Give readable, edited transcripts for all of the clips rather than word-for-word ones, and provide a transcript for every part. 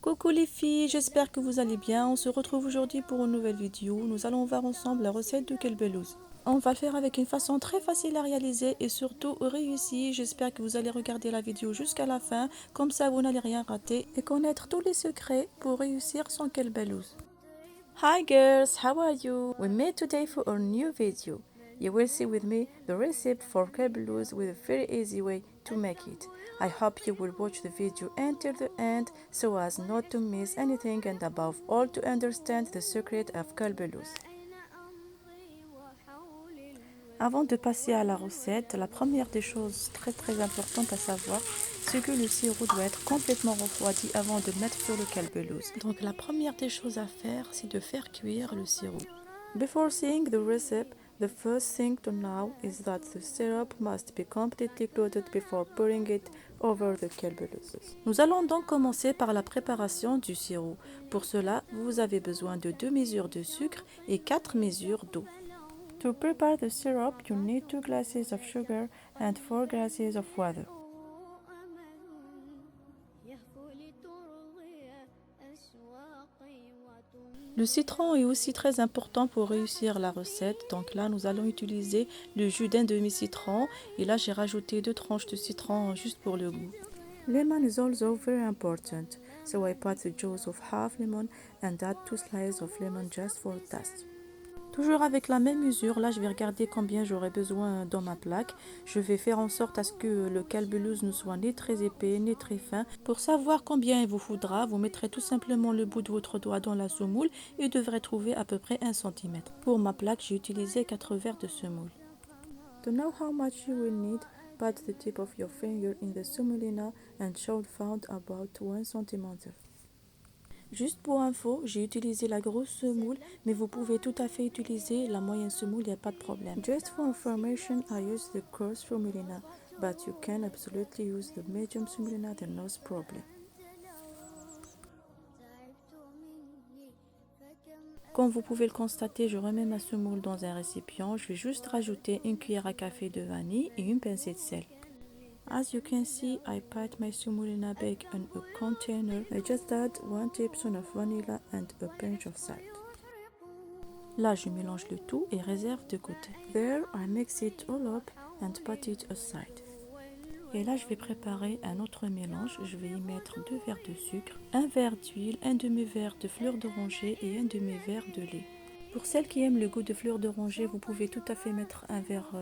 Coucou les filles, j'espère que vous allez bien. On se retrouve aujourd'hui pour une nouvelle vidéo. Nous allons voir ensemble la recette de kelbelouz. On va le faire avec une façon très facile à réaliser et surtout réussie. J'espère que vous allez regarder la vidéo jusqu'à la fin, comme ça vous n'allez rien rater et connaître tous les secrets pour réussir son kelbelouz. Hi girls, how are you? We met today for a new video. You will see with me the recipe for kelbelouz with a very easy way to make it. I hope you will watch the video until the end so as not to miss anything and above all to understand the secret of kelbelouz. Avant de passer à la recette, la première des choses très importantes à savoir, c'est que le sirop doit être complètement refroidi avant de mettre sur le kelbelouz. Donc la première des choses à faire, c'est de faire cuire le sirop. Before seeing the recipe, the first thing to know is that the syrup must be completely clotted before pouring it over the kelbelouz. Nous allons donc commencer par la préparation du sirop. Pour cela, vous avez besoin de 2 mesures de sucre et 4 mesures d'eau. To prepare the syrup, you need 2 glasses of sugar and 4 glasses of water. Le citron est aussi très important pour réussir la recette. Donc là, nous allons utiliser le jus d'un demi-citron. Et là, j'ai rajouté 2 tranches de citron juste pour le goût. Lemon is also very important. So I put the juice of half lemon and add 2 slices of lemon just for taste. Toujours avec la même mesure, là je vais regarder combien j'aurai besoin dans ma plaque. Je vais faire en sorte à ce que le kelbelouz ne soit ni très épais ni très fin. Pour savoir combien il vous faudra, vous mettrez tout simplement le bout de votre doigt dans la semoule et devrez trouver à peu près 1 cm. Pour ma plaque, j'ai utilisé 4 verres de semoule. To know how much you will need, put the tip of your finger in the semolina and should find about 1 cm. Juste pour info, j'ai utilisé la grosse semoule, mais vous pouvez tout à fait utiliser la moyenne semoule, il n'y a pas de problème. Just for information, I use the coarse semolina, but you can absolutely use the medium semolina, there's no problem. Comme vous pouvez le constater, je remets ma semoule dans un récipient. Je vais juste rajouter une cuillère à café de vanille et une pincée de sel. As you can see, I put my semolina bag in a container. I just add 1 teaspoon of vanilla and a pinch of salt. Là, je mélange le tout et réserve de côté. There, I mix it all up and put it aside. Et là, je vais préparer un autre mélange. Je vais y mettre 2 verres de sucre, 1 verre d'huile, un demi-verre de fleur d'oranger et un demi-verre de lait. Pour celles qui aiment le goût de fleur d'oranger, vous pouvez tout à fait mettre un verre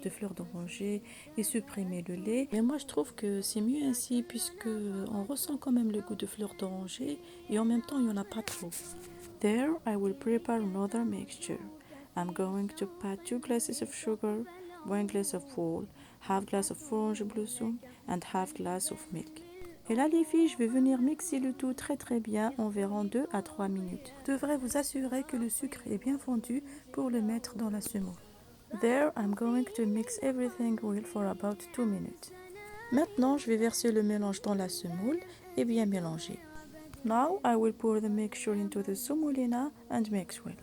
de fleur d'oranger et supprimer le lait. Mais moi, je trouve que c'est mieux ainsi puisque on ressent quand même le goût de fleur d'oranger et en même temps, il n'y en a pas trop. There, I will prepare another mixture. I'm going to put 2 glasses of sugar, 1 glass of whole, half glass of orange blossom and half glass of milk. Et là les filles, je vais venir mixer le tout très bien, environ 2 à 3 minutes. Vous devrez vous assurer que le sucre est bien fondu pour le mettre dans la semoule. There, I'm going to mix everything well for about 2 minutes. Maintenant, je vais verser le mélange dans la semoule et bien mélanger. Now, I will pour the mixture into the semolina and mix well.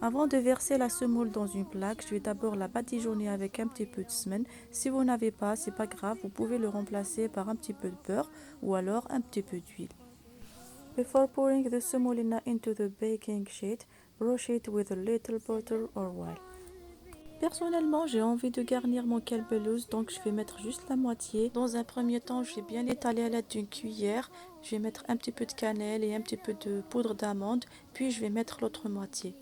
Avant de verser la semoule dans une plaque, je vais d'abord la badigeonner avec un petit peu de semaine. Si vous n'avez pas, c'est pas grave, vous pouvez le remplacer par un petit peu de beurre ou alors un petit peu d'huile. Before pouring the semolina into the baking sheet, brush it with a little butter or oil. Personnellement, j'ai envie de garnir mon kelbelouz, donc je vais mettre juste la moitié. Dans un premier temps, je vais bien l'étaler à l'aide d'une cuillère. Je vais mettre un petit peu de cannelle et un petit peu de poudre d'amande, puis je vais mettre l'autre moitié.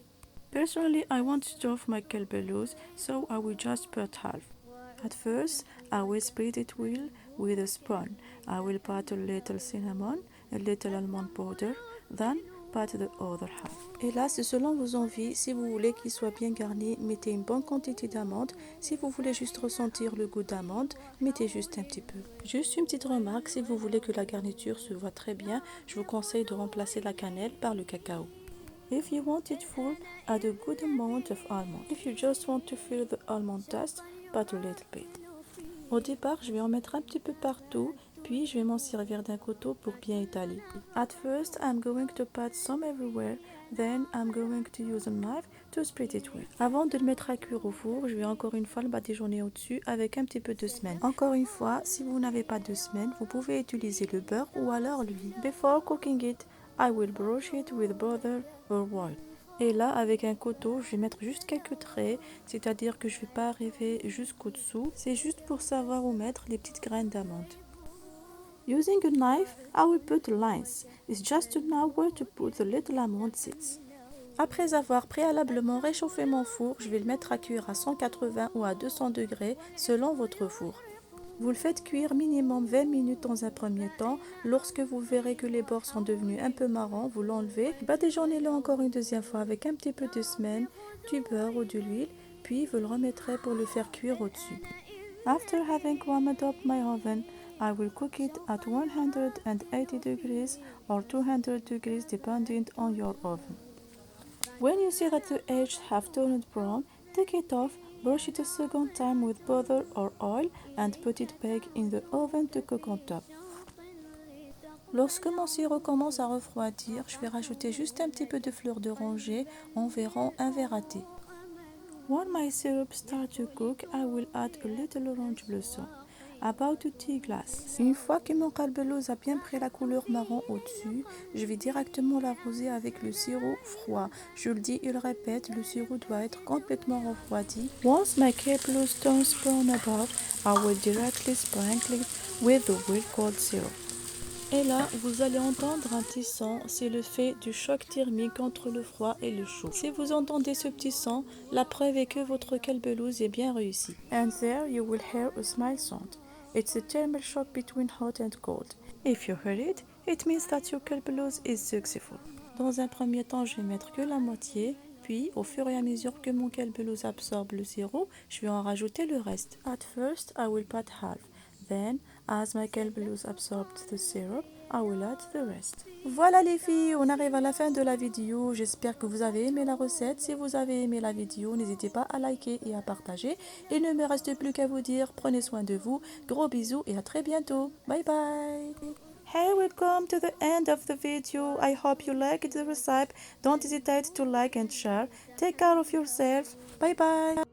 Personally, I want to stuff my kelbelouz, so I will just put half. At first, I will spread it well with a spoon. I will put a little cinnamon, a little almond powder, then put the other half. Et là, c'est selon vos envies. Si vous voulez qu'il soit bien garni, mettez une bonne quantité d'amandes. Si vous voulez juste ressentir le goût d'amande, mettez juste un petit peu. Juste une petite remarque, si vous voulez que la garniture se voit très bien, je vous conseille de remplacer la cannelle par le cacao. If you want it full, add a good amount of almond. If you just want to feel the almond taste, put a little bit. Au départ, je vais en mettre un petit peu partout, Puis je vais m'en servir d'un couteau pour bien étaler. At first, I'm going to pat some everywhere, then I'm going to use a knife to spread it well. Avant de le mettre à cuire au four, je vais encore une fois le badigeonner au-dessus avec un petit peu de semaine. Encore une fois, si vous n'avez pas de semaine, vous pouvez utiliser le beurre ou alors l'huile. Before cooking it, I will brush it with butter or oil. Et là, avec un couteau, je vais mettre juste quelques traits, c'est-à-dire que je ne vais pas arriver jusqu'au dessous. C'est juste pour savoir où mettre les petites graines d'amande. Using a knife, I will put lines. It's just to know where to put the little almond seeds. Après avoir préalablement réchauffé mon four, je vais le mettre à cuire à 180 ou à 200 degrés selon votre four. Vous le faites cuire minimum 20 minutes dans un premier temps. Lorsque vous verrez que les bords sont devenus un peu marrons, vous l'enlevez. Badigeonnez-le encore une deuxième fois avec un petit peu de semaine, du beurre ou de l'huile, puis vous le remettrez pour le faire cuire au-dessus. After having warmed up my oven, I will cook it at 180 degrees or 200 degrees depending on your oven. When you see that the edges have turned brown, take it off, brush it a second time with butter or oil and put it back in the oven to cook on top. Lorsque mon sirop commence à refroidir, je vais rajouter juste un petit peu de fleur d'oranger, environ un verre à thé. When my syrup starts to cook, I will add a little orange blossom, about a tea glass. Une fois que mon calbelouse a bien pris la couleur marron au-dessus, je vais directement l'arroser avec le sirop froid. Je le dis et le répète, le sirop doit être complètement refroidi. Once my calbelouse turns brown above, I will directly sprinkle it with the well cold syrup. Et là, vous allez entendre un petit son, c'est le fait du choc thermique entre le froid et le chaud. Si vous entendez ce petit son, la preuve est que votre calbelouse est bien réussie. And there you will hear a smile sound. It's a thermal shock between hot and cold. If you hear it, it means that your calbelouse is successful. Dans un premier temps, je vais mettre que la moitié, puis au fur et à mesure que mon calbelouse absorbe le sirop, je vais en rajouter le reste. At first, I will pat half. Then, as my calbelouse absorbed the syrup, I will add the rest. Voilà les filles, on arrive à la fin de la vidéo. J'espère que vous avez aimé la recette. Si vous avez aimé la vidéo, n'hésitez pas à liker et à partager. Il ne me reste plus qu'à vous dire, prenez soin de vous. Gros bisous et à très bientôt. Bye bye. Hey, we've come to the end of the video. I hope you liked the recipe. Don't hesitate to like and share. Take care of yourself. Bye bye.